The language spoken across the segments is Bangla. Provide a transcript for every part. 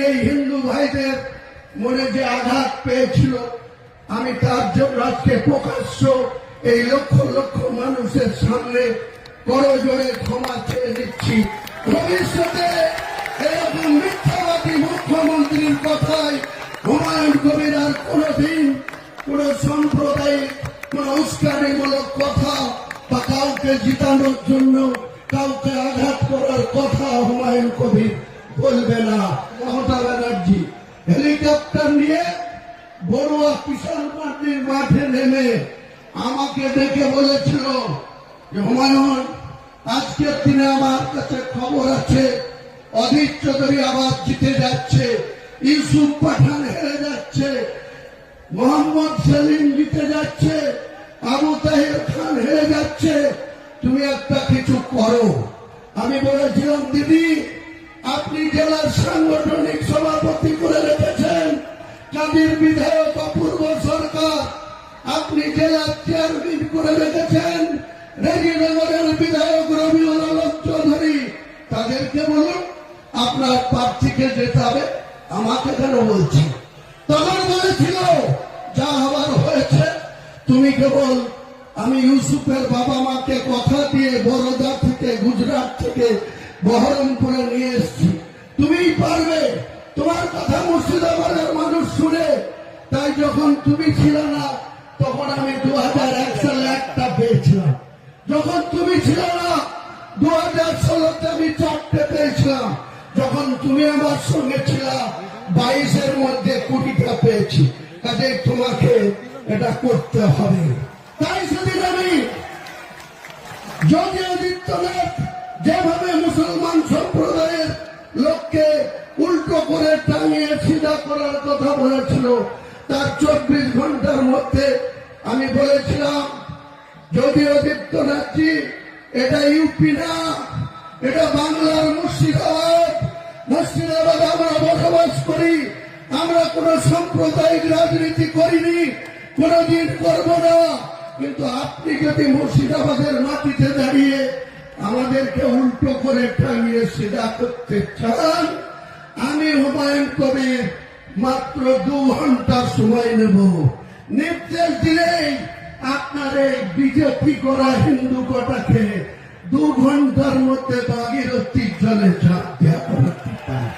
এই হিন্দু ভাইদের মনে যে আঘাত পেয়েছিল, আমি তার জন্য আজকে প্রকাশ্য এই লক্ষ লক্ষ মানুষের সামনে করজোড়ে ক্ষমা চেয়ে নিচ্ছি। ভবিষ্যতে এরকম মিথ্যাবাদী মুখ্যমন্ত্রীর কথায় হুমায়ুন কবির আর কোনদিন কোন সাম্প্রদায়িক কোন উস্কানিমূলক কথা বা কাউকে জিতানোর জন্য কাউকে আঘাত করার কথা হুমায়ুন কবির বলবে না। মমতা ব্যানার্জি হেলিকপ্টার নিয়ে বড়ুয়া কিষাণ পার্টির মাঠে নেমে আমাকে ডেকে বলেছিল যে হুমায়ুন, আজকের দিনে আমার কাছে খবর আছে অধীর চৌধুরী আবার জিতে যাচ্ছে, ইউসুফ পাঠান হেরে যাচ্ছে, মোহাম্মদ সেলিম জিতে যাচ্ছে, আবু তাহের খান হেরে যাচ্ছে, তুমি একটা কিছু করো। আমি বলেছিলাম, দিদি আপনি জেলার সাংগঠনিক সভাপতি করে রেখেছেন কাদির বিধায়ক অপূর্ব সরকার, আপনি জেলার চেয়ারম্যান করে রেখেছেন রেজিনগরের বিধায়ক রবিউল আলম চৌধুরী, তাদেরকে বলুন আপনার প্রার্থীকে যেতে হবে, আমাকে কেন বলছি? তখন বলেছিল যা হবার হয়েছে, তুমি কেবল আমি ইউসুফের বাবা মাকে কথা দিয়ে বরোদা থেকে গুজরাট থেকে বহরমপুরে নিয়ে এসছি, তুমিই পারবে, তোমার কথা মুর্শিদাবাদের মানুষ শুনে। তাই যখন তুমি ছিল না তখন আমি 2001 সালে একটা পেয়েছিলাম, যখন তুমি ছিল না 2016 আমি 4টে পেয়েছিলাম, যখন তুমি আমার সঙ্গে ছিল 22-এর মধ্যে 20টা পেয়েছি। কাজে তোমাকে এটা করতে হবে। তাই সেদিন আমি যোগী আদিত্যনাথ যেভাবে মুসলমান সম্প্রদায়ের লোককে উল্টো করে টাঙিয়ে সিধা করার কথা বলেছিল, তার 24 ঘন্টার মধ্যে আমি বলেছিলাম যোগী আদিত্যনাথজি, এটা ইউপি না, এটা বাংলার মুর্শিদাবাদ। মুর্শিদাবাদ আমরা বসবাস করি, আমরা কোন সাম্প্রদায়িক রাজনীতি করিনি, কোনদিন করব না। কিন্তু আপনি যদি মুর্শিদাবাদের মাটিতে দাঁড়িয়ে আমাদেরকে উল্টো করে টাঙিয়ে সিধা করতে চান, আমি হুমায়ুন কবির মাত্র 2 ঘন্টা সময় নেব। নির্দেশ দিলেই আপনার এই বিজেপি করা হিন্দু কটাকে 2 ঘন্টার মধ্যে ভাগীরথীর জলে ঝাঁপ দেওয়া করতে পারি।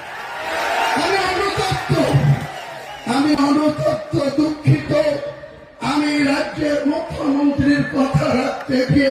আমি অনুতপ্ত, দুঃখিত। আমি রাজ্যের মুখ্যমন্ত্রীর কথা রাখতে গিয়ে